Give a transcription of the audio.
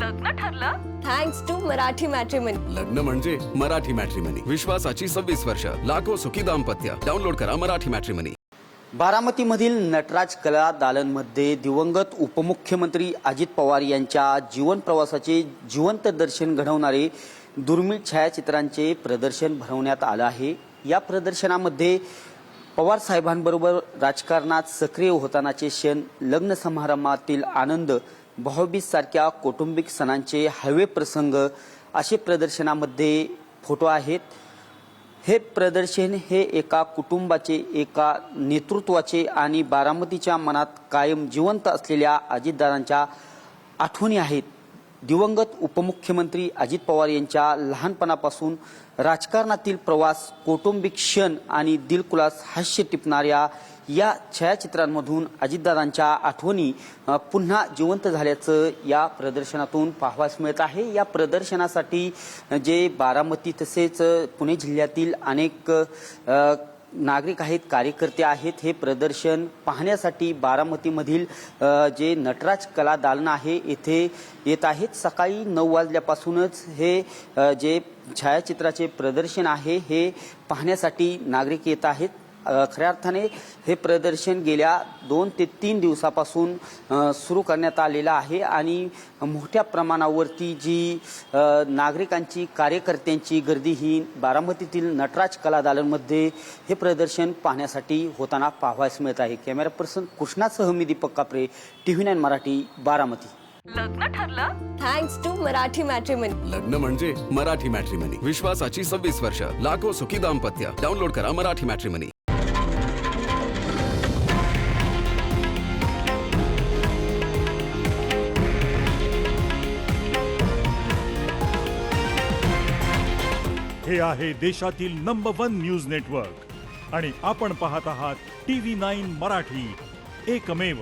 लग्न ठरलं? Thanks to Marathi matrimony. लग्न म्हणजे मराठी मॅट्रिमनी. विश्वासाची 26 वर्ष. लाखो सुखी दाम्पत्य. डाउनलोड करा मराठी मॅट्रिमनी. बारामतीमधील नटराज कला दालनमध्ये दिवंगत उपमुख्यमंत्री अजित पवार यांच्या जीवन प्रवासाचे जिवंत दर्शन घडवणारे दुर्मिळ छायाचित्रांचे प्रदर्शन भरवण्यात आलं आहे. या प्रदर्शनामध्ये पवार साहेबांबरोबर राजकारणात सक्रिय होतानाचे क्षण, लग्न समारंभातील आनंद, भाऊबीज सारख्या कौटुंबिक सणांचे हळवे प्रसंग असे प्रदर्शनामध्ये फोटो आहेत. हे प्रदर्शन हे एका कुटुंबाचे, एका नेतृत्वाचे आणि बारामतीच्या मनात कायम जिवंत असलेल्या अजितदादांच्या आठवणी आहेत. दिवंगत उपमुख्यमंत्री अजित पवार यांच्या लहानपणापासून राजकारणातील प्रवास, कौटुंबिक क्षण आणि दिलखुलास हास्य टिपणाऱ्या या छायाचित्रांमधून अजितदादांच्या आठवणी पुन्हा जिवंत झाल्याचं या प्रदर्शनातून पाहावयास मिळत आहे. या प्रदर्शनासाठी जे बारामती तसेच पुणे जिल्ह्यातील अनेक नागरिक आहेत, कार्यकर्ते आहेत, हे प्रदर्शन पाहण्यासाठी बारामतीमधील जे नटराज कला दालन आहे येथे येत आहेत. सकाळी 9 वाजल्यापासूनच हे जे छायाचित्राचे प्रदर्शन आहे हे पाहण्यासाठी नागरिक येत आहेत. खऱ्या अर्थाने हे प्रदर्शन गेल्या 2 ते 3 दिवसापासून सुरू करण्यात आलेलं आहे आणि मोठ्या प्रमाणावरती जी नागरिकांची, कार्यकर्त्यांची गर्दी ही बारामतीतील नटराज कला दालनमध्ये हे प्रदर्शन पाहण्यासाठी होताना पाहावयास मिळत आहे. कॅमेरा पर्सन कृष्णासह मी दीपक कापरे, TV9 मराठी, बारामती. लग्न ठरलं? Thanks to Marathi matrimony. लग्न म्हणजे मराठी मॅट्रिमनी. विश्वासाची 26 वर्ष. लाखो सुखी दाम्पत्य. डाउनलोड करा मराठी मॅट्रिमनी. हे आहे देशातील नंबर 1 न्यूज नेटवर्क आणि आपण पाहत आहात TV9 मराठी, एकमेव.